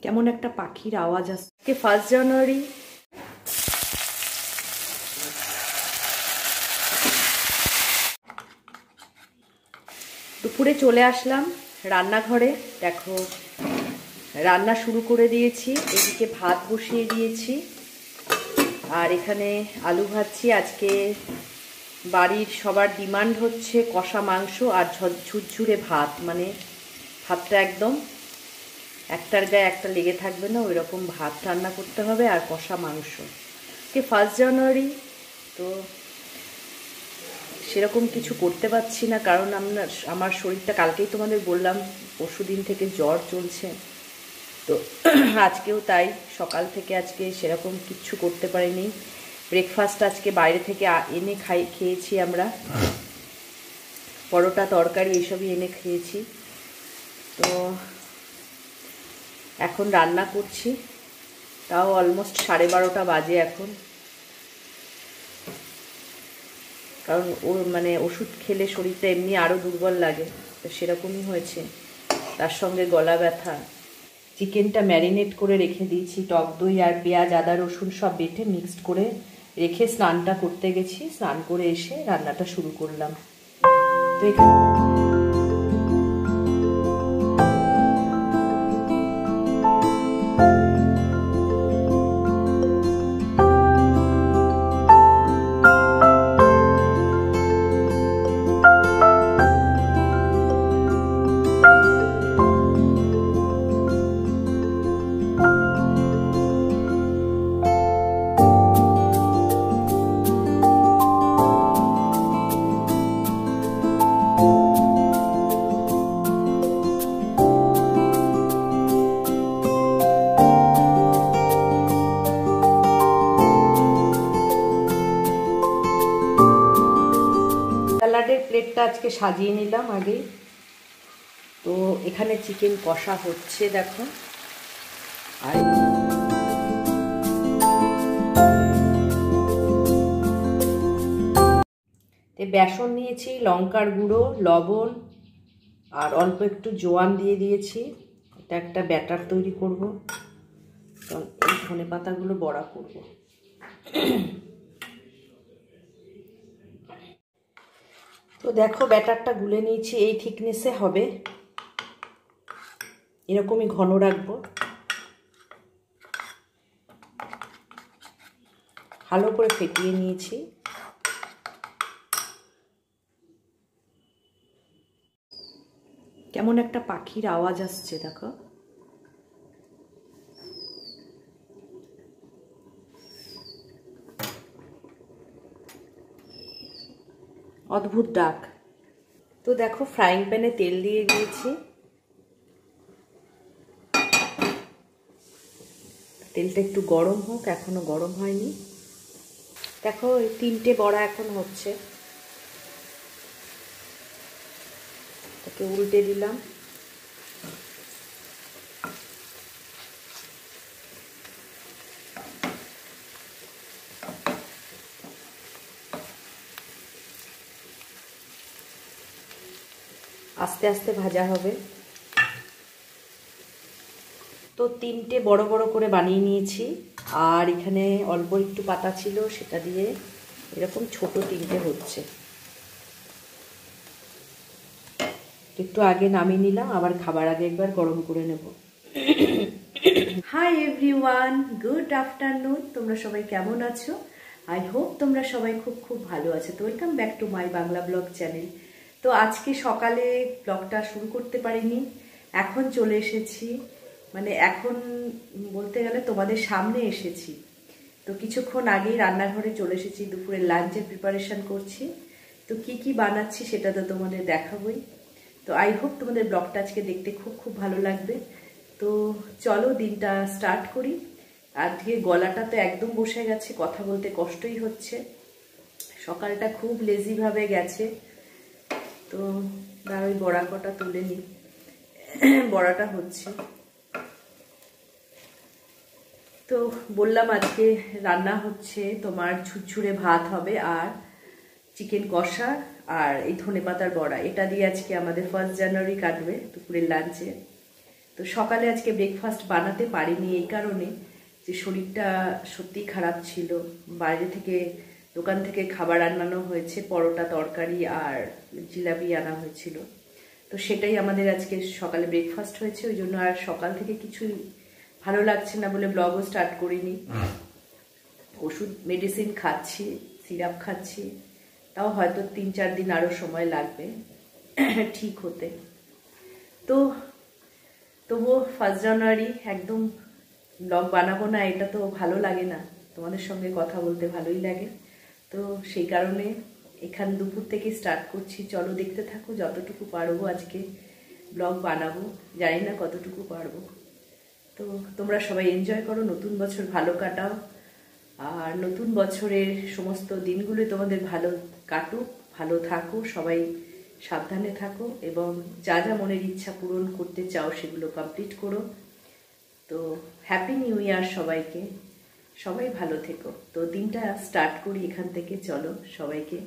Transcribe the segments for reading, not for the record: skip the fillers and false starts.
কেমন একটা পাখির আওয়াজ আসছে। 1 জানুয়ারি দুপুরে চলে আসলাম রান্নাঘরে। দেখো রান্না শুরু করে দিয়েছি, এদিকে ভাত বসিয়ে দিয়েছি আর এখানে আলু ভাজছি। আজকে বাড়ির সবার ডিমান্ড হচ্ছে কষা মাংস আর ঝুরঝুরে ভাত, মানে ভাতটা একদম একটার গায়ে একটা লেগে থাকবে না, ওই রকম ভাত রান্না করতে হবে আর কষা মাংস। 1 জানুয়ারি তো সেরকম কিছু করতে পারছি না, কারণ আমার শরীরটা কালকেই তোমাদের বললাম পরশুদিন থেকে জ্বর চলছে, তো আজকেও তাই সকাল থেকে আজকে সেরকম কিচ্ছু করতে পারিনি। ব্রেকফাস্ট আজকে বাইরে থেকে এনে খেয়েছি আমরা, পরোটা তরকারি এসবই এনে খেয়েছি। তো এখন রান্না করছি, তাও অলমোস্ট 12:30 বাজে এখন, কারণ মানে ওষুধ খেলে শরীরটা এমনি আরও দুর্বল লাগে, তো সেরকমই হয়েছে, তার সঙ্গে গলা ব্যথা। চিকেনটা ম্যারিনেট করে রেখে দিয়েছি, টক দই আর পেঁয়াজ আদা রসুন সব বেটে মিক্সড করে রেখে স্নানটা করতে গেছি। স্নান করে এসে রান্নাটা শুরু করলাম। তো এখানে স্যালাডের প্লেটটা আজকে সাজিয়ে নিলাম আগেই। তো এখানে চিকেন কষা হচ্ছে দেখো, আর বেসন নিয়েছি, লঙ্কার গুঁড়ো, লবণ আর অল্প একটু জোয়ান দিয়ে দিয়েছি। এটা একটা ব্যাটার তৈরি করব, এই ধনেপাতাগুলো বড়া করব। তো দেখো ব্যাটারটা গুলে নিয়েছি, এই থিকনেসে হবে, এরকমই ঘন রাখবো। ভালো করে ফেটিয়ে নিয়েছি। কেমন একটা পাখির আওয়াজ আসছে দেখো। অদ্ভুত ডাক। তো দেখো ফ্রাইং প্যানে তেল দিয়ে দিয়েছি, তেলটা একটু গরম হোক, এখনো গরম হয়নি। দেখো এই 3টে বড়া এখন হচ্ছে, তাকে উল্টে দিলাম। আস্তে আস্তে ভাজা হবে। তো 3টে বড় বড় করে বানিয়ে নিয়েছি, আর এখানে অল্প একটু পাতা ছিল সেটা দিয়ে এরকম ছোট 3টে হচ্ছে। একটু আগে নামিয়ে নিলাম, আবার খাবার আগে একবার গরম করে নেব। Hi everyone, good afternoon. তোমরা সবাই কেমন আছো? আই হোপ তোমরা সবাই খুব খুব ভালো আছো। তো welcome back to my Bangla blog channel. তো আজকে সকালে ব্লগটা শুরু করতে পারিনি, এখন চলে এসেছি, মানে এখন বলতে গেলে তোমাদের সামনে এসেছি। তো কিছুক্ষণ আগেই রান্নাঘরে চলে এসেছি, দুপুরের লাঞ্চের প্রিপারেশন করছি। তো কি কি বানাচ্ছি সেটা তো তোমাদের দেখাবোই। তো আই হোপ তোমাদের ব্লগটা আজকে দেখতে খুব খুব ভালো লাগবে। তো চলো দিনটা স্টার্ট করি। আজকে গলাটা তো একদম বসে গেছে, কথা বলতে কষ্টই হচ্ছে, সকালটা খুব লেজিভাবে গেছে। তো ওই বড়া কটা তুলে নিই, বড়াটা হচ্ছে। তো বললাম আজকে রান্না হচ্ছে তোমার ঝুরঝুরে ভাত হবে আর চিকেন কষা আর এই ধনেপাতার বড়া, এটা দিয়ে আজকে আমাদের 1 জানুয়ারি কাটবে দুপুরের লাঞ্চে। তো সকালে আজকে ব্রেকফাস্ট বানাতে পারিনি এই কারণে যে শরীরটা সত্যি খারাপ ছিল। বাইরে থেকে দোকান থেকে খাবার আনানো হয়েছে, পরোটা তরকারি আর জিলাপি আনা হয়েছিল। তো সেটাই আমাদের আজকে সকালে ব্রেকফাস্ট হয়েছে, ওই জন্য আর সকাল থেকে কিছুই ভালো লাগছে না বলে ব্লগও স্টার্ট করিনি। ওষুধ মেডিসিন খাচ্ছি, সিরাপ খাচ্ছি, তাও হয়তো 3-4 দিন আরও সময় লাগবে ঠিক হতে। তো তবুও 1 জানুয়ারি একদম ব্লগ বানাবো না এটা তো ভালো লাগে না, তোমাদের সঙ্গে কথা বলতে ভালোই লাগে। তো সেই কারণে এখান দুপুর থেকে স্টার্ট করছি। চলো দেখতে থাকো, যতটুকু পারবো আজকে ব্লগ বানাবো, জানি না কতটুকু পারবো। তো তোমরা সবাই এনজয় করো, নতুন বছর ভালো কাটাও, আর নতুন বছরের সমস্ত দিনগুলো তোমাদের ভালো কাটুক, ভালো থাকো, সবাই সাবধানে থাকো এবং যা যা মনের ইচ্ছা পূরণ করতে চাও সেগুলো কমপ্লিট করো। তো হ্যাপি নিউ ইয়ার সবাইকে, সবাই ভালো থেকো। তো দিনটা স্টার্ট করি এখান থেকে, চলো সবাইকে।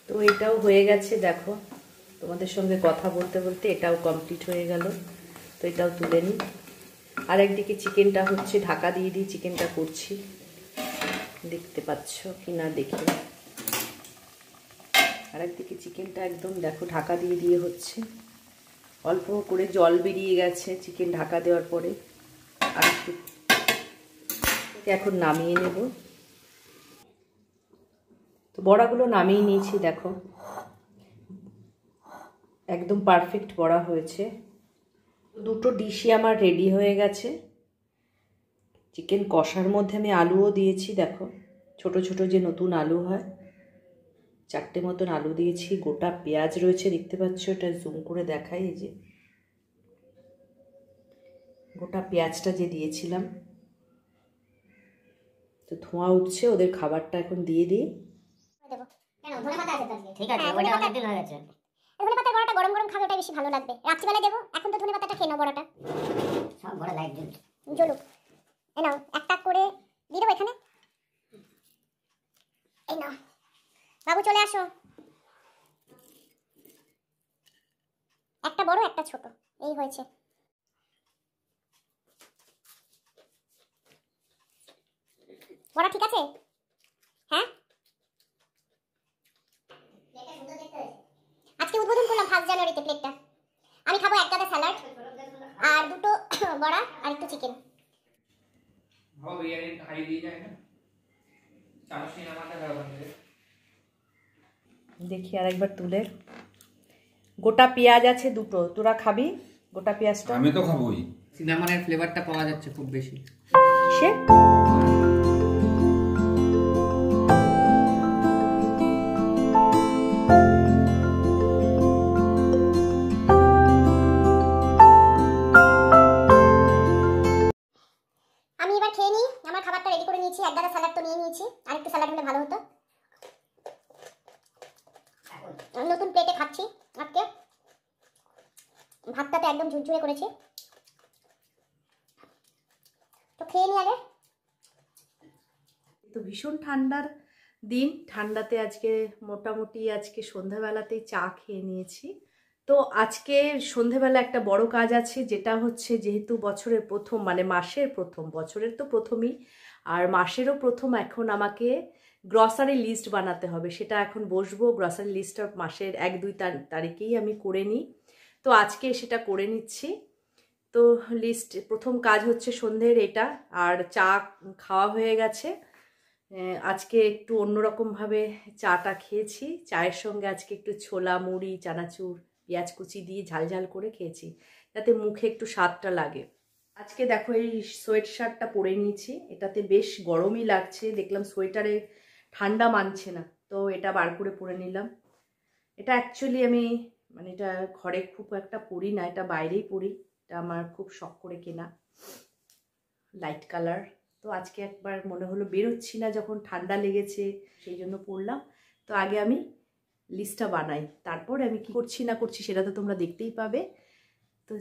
তো এটাও হয়ে গেছে, দেখো তোমাদের সঙ্গে কথা বলতে বলতে এটাও কমপ্লিট হয়ে গেল। তো এটাও তুলে নিই। আর একদিকে চিকেনটা হচ্ছে, ঢাকা দিয়ে দিয়ে চিকেনটা করছি, দেখতে পাচ্ছ কি না দেখি। আর একদিকে চিকেনটা একদম দেখো ঢাকা দিয়ে দিয়ে হচ্ছে, অল্প করে জল বেরিয়ে গেছে চিকেন ঢাকা দেওয়ার পরে। আর একটু এখন নামিয়ে নেব। তো বড়াগুলো নামিয়ে নিয়েছি, দেখো একদম পারফেক্ট বড়া হয়েছে। দুটো ডিশই আমার রেডি হয়ে গেছে। চিকেন কষার মধ্যে আমি আলুও দিয়েছি, দেখো ছোট ছোট যে নতুন আলু হয়, 4টে মতন আলু দিয়েছি। গোটা পেঁয়াজ রয়েছে, দেখতে পাচ্ছ, এটা জুম করে দেখাই, এই যে গোটা পেঁয়াজটা যে দিয়েছিলাম। তো ধোঁয়া উঠছে, ওদের খাবারটা এখন দিয়ে দিই। ঠিক আছে, ওটা অনেকদিন হয়ে গেছে। ধনেপাতার বড়াটা গরম গরম খাবে, ওটা বেশি ভালো লাগবে। রাত্রিবেলা দেবো, এখন তো ধনেপাতাটা খেয়ে নাও, বড়াটা সব বড় লাইট জ্বলুক। এই নাও একটা করে দিয়ে দেবো এখানে। এই নাও বাবু, চলে আসো। একটা বড় একটা ছোট, এই হয়েছে। বড়া ঠিক আছে? হ্যাঁ, আজকে উদ্বোধন করলাম 1 জানুয়ারিতে প্লেটটা। আমি খাবো 1 গাদা স্যালাড আর 2টো বড়া আর একটু চিকেন। দেখি আর একবার তুলে। গোটা পেঁয়াজ আছে 2টো, তোরা খাবি গোটা পেঁয়াজটা? আমি তো খাবোই। সিনামনের ফ্লেভারটা পাওয়া যাচ্ছে খুব বেশি। সে আমি এবার খেয়ে নিই। আমার খাবারটা রেডি করে নিয়েছি, 1 গাদা স্যালাড তো নিয়ে নিয়েছি, আর একটু স্যালাড হলে ভালো হতো। আমি নতুন প্লেটে খাচ্ছি আজকে, ভাতটাতে একদম ঝুরঝুরে করেছি। তো খেয়ে নিই আগে। তো ভীষণ ঠান্ডার দিন, ঠান্ডাতে আজকে মোটামুটি আজকে সন্ধ্যাবেলাতেই চা খেয়ে নিয়েছি। তো আজকে সন্ধ্যাবেলা একটা বড় কাজ আছে, যেটা হচ্ছে যেহেতু বছরের প্রথম, মানে মাসের প্রথম, বছরের তো প্রথমই আর মাসেরও প্রথম, এখন আমাকে গ্রসারি লিস্ট বানাতে হবে। সেটা এখন বসবো, গ্রসারি লিস্টটা মাসের 1-2 তারিখেই আমি করে নিই। তো আজকে সেটা করে নিচ্ছি। তো লিস্ট প্রথম কাজ হচ্ছে সন্ধ্যের এটা, আর চা খাওয়া হয়ে গেছে। আজকে একটু অন্যরকমভাবে চাটা খেয়েছি। চায়ের সঙ্গে আজকে একটু ছোলা, মুড়ি, চানাচুর, পেঁয়াজ কুচি দিয়ে ঝাল ঝাল করে খেয়েছি, যাতে মুখে একটু স্বাদটা লাগে। আজকে দেখো এই সোয়েট শার্টটা পরে নিয়েছি, এটাতে বেশ গরমই লাগছে, দেখলাম সোয়েটারে ঠান্ডা মানছে না, তো এটা বার করে পরে নিলাম। এটা অ্যাকচুয়ালি আমি মানে এটা ঘরে খুব একটা পরি না, এটা বাইরেই পরি, এটা আমার খুব শখ করে কেনা, লাইট কালার। তো আজকে একবার মনে হলো বেরোচ্ছি না, যখন ঠান্ডা লেগেছে সেই জন্য পরলাম। তো আগে আমি লিস্টটা বানাই, তারপর আমি কি করছি না করছি সেটা তো তোমরা দেখতেই পাবে। তো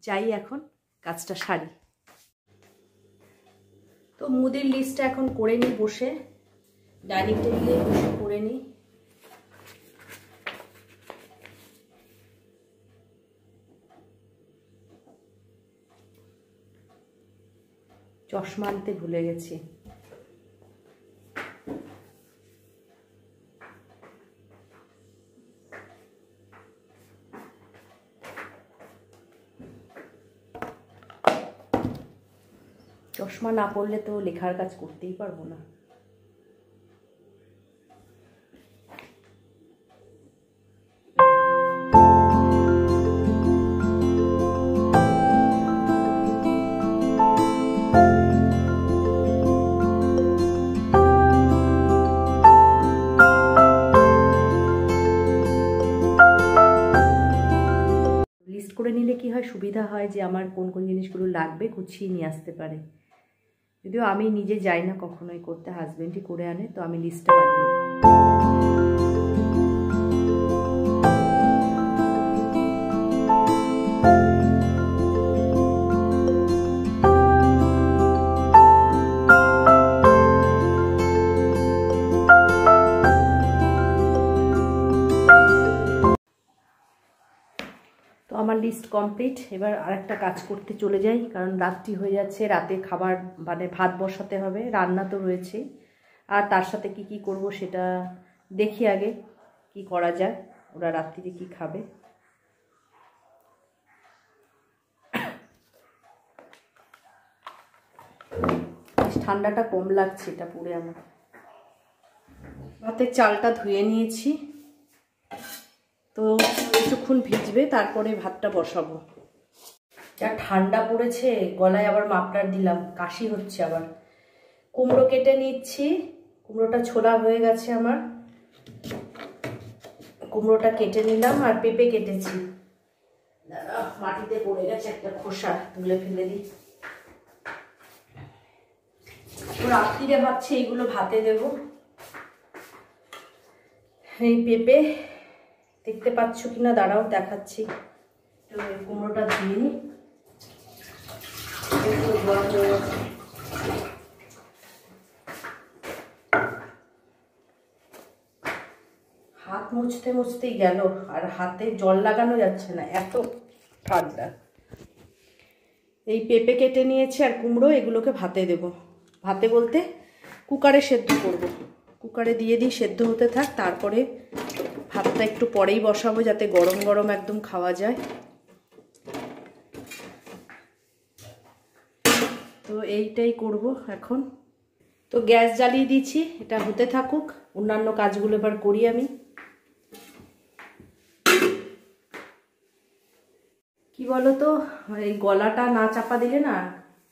যাই এখন কাজটা সারি। তো মুদির লিস্টটা এখন করে নিই, বসে ডাইনিং টেবিলে বসে করে নিই। চশমা আনতে ভুলে গেছি। চশমা না পড়লে তো লেখার কাজ করতেই পারবো না। লিস্ট করে নিলে কি হয়, সুবিধা হয় যে আমার কোন কোন জিনিসগুলো লাগবে গুছিয়ে নিয়ে আসতে পারে। যদিও আমি নিজে যাই না কখনোই করতে, হাজবেন্ডই করে আনে, তো আমি লিস্টটা বানিয়ে আমার লিস্ট কমপ্লিট। এবার আরেকটা কাজ করতে চলে যাই, কারণ রাত্রি হয়ে যাচ্ছে, রাতে খাবার মানে ভাত বসাতে হবে, রান্না তো রয়েছে, আর তার সাথে কি কি করব সেটা দেখি আগে কি করা যায়, ওরা রাত্রিতে কি খাবে। ঠান্ডাটা কম লাগছে এটা পরে আমার। ভাতের চালটা ধুয়ে নিয়েছি, তো কিছুক্ষণ ভিজবে, তারপরে ভাতটা বসাবো। যা ঠান্ডা পড়েছে, গলায় আবার মাফলার দিলাম, কাশি হচ্ছে আবার। কুমড়ো কেটে নিচ্ছি, কুমড়োটা ছোলা হয়ে গেছে আমার, কুমড়োটা কেটে নিলাম। আর পেঁপে কেটেছি, মাটিতে পড়ে গেছে একটা খোসা, তুলে ফেলে দিই। রাত্রিরে ভাবছি এইগুলো ভাতে দেব। এই পেঁপে দেখতে পাচ্ছ কিনা দাঁড়াও দেখাচ্ছি। কুমড়োটা ধুয়ে নিই, হাত মুছতে মুছতেই গেল, আর হাতে জল লাগানো যাচ্ছে না, এত ঠান্ডা। এই পেঁপে কেটে নিয়েছি আর কুমড়ো, এগুলোকে ভাতে দেব। ভাতে বলতে কুকারে সেদ্ধ করব, কুকারে দিয়ে দিই, সেদ্ধ হতে থাক, তারপরে ভাতটা একটু পরেই বসাবো যাতে গরম গরম একদম খাওয়া যায়। তো এইটাই করব এখন। তো গ্যাস জ্বালিয়ে দিয়েছি, এটা হতে থাকুক, অন্যান্য কাজগুলো এবার করি আমি। কি বলো তো, এই গলাটা না চাপা দিলে না,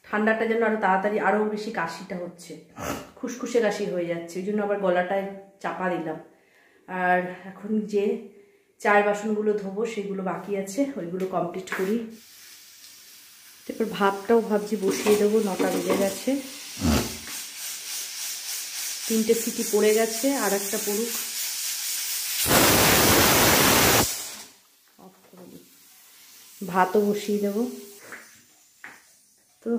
ঠান্ডাটা যেন আরো তাড়াতাড়ি আরো বেশি কাশিটা হচ্ছে, খুসখুসে কাশি হয়ে যাচ্ছে, ওই জন্য আবার গলাটায় চাপা দিলাম। আর এখন যে চায়ের বাসনগুলো ধোবো সেগুলো বাকি আছে, ওইগুলো কমপ্লিট করি। তারপর ভাতটাও ভাবছি বসিয়ে দেবো, 9টা বেজে গেছে, 3টে সিটি পড়ে গেছে, আর একটা পড়ুক। ভাতও বসিয়ে দেবো। তো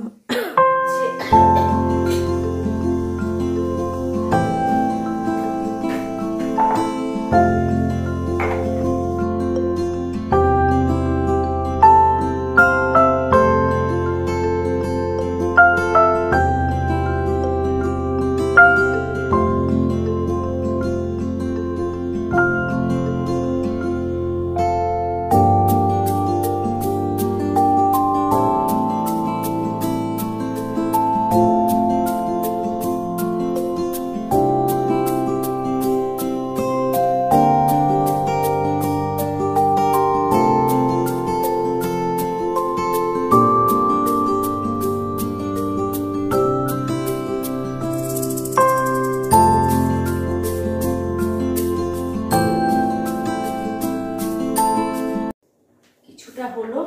হলো,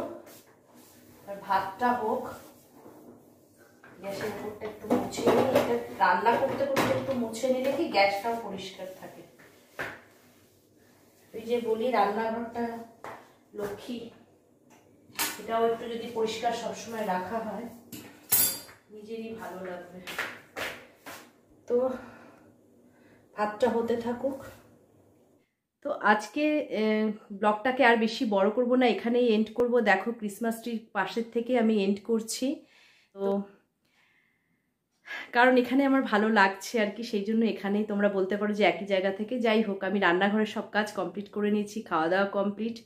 আর ভাতটা হোক। গ্যাসের উপরটা একটু মুছে নিই, এটা রান্না করতে করতে একটু মুছে নিলে কি গ্যাসটাও পরিষ্কার থাকে। ওই যে বলি রান্নাঘরটা লক্ষ্মী, এটাও একটু যদি পরিষ্কার সবসময় রাখা হয় নিজেরই ভালো লাগবে। তো ভাতটা হতে থাকুক। তো আজকে ব্লগটাকে আর বেশি বড় করব না, এখানেই এন্ড করব। দেখো ক্রিসমাস ট্রির পাশের থেকে আমি এন্ড করছি। তো কারণ এখানে আমার ভালো লাগছে আর কি, সেই জন্য এখানেই তোমরা বলতে পারো যে একই জায়গা থেকে। যাই হোক, আমি রান্নাঘরের সব কাজ কমপ্লিট করে নিয়েছি, খাওয়া দাওয়া কমপ্লিট।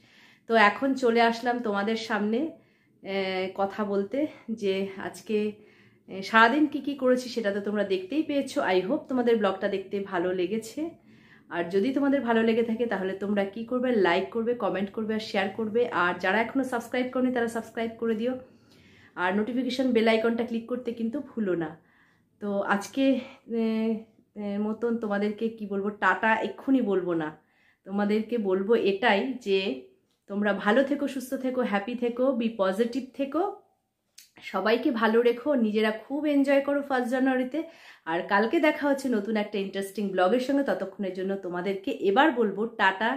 তো এখন চলে আসলাম তোমাদের সামনে কথা বলতে, যে আজকে সারাদিন কি কি করেছি সেটা তো তোমরা দেখতেই পেয়েছো। আই হোপ তোমাদের ব্লগটা দেখতে ভালো লেগেছে। আর যদি তোমাদের ভালো লেগে থাকে তাহলে তোমরা কি করবে, লাইক করবে, কমেন্ট করবে আর শেয়ার করবে। আর যারা এখনো সাবস্ক্রাইব করনি তারা সাবস্ক্রাইব করে দিও, আর নোটিফিকেশন বেল আইকনটা ক্লিক করতে কিন্তু ভুলো না। তো আজকে মতন তোমাদেরকে কি বলবো, টাটা এক্ষুনি বলবো না, তোমাদেরকে বলবো এটাই যে তোমরা ভালো থেকো, সুস্থ থেকো, হ্যাপি থেকো, বি পজিটিভ থেকো, সবাইকে ভালো রেখো, নিজেরা খুব এনজয় করো 1 জানুয়ারিতে। আর কালকে দেখা হচ্ছে নতুন একটা ইন্টারেস্টিং ব্লগের সঙ্গে। ততক্ষণের জন্য তোমাদেরকে এবার বলবো টাটা,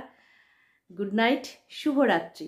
গুড নাইট, শুভরাত্রি।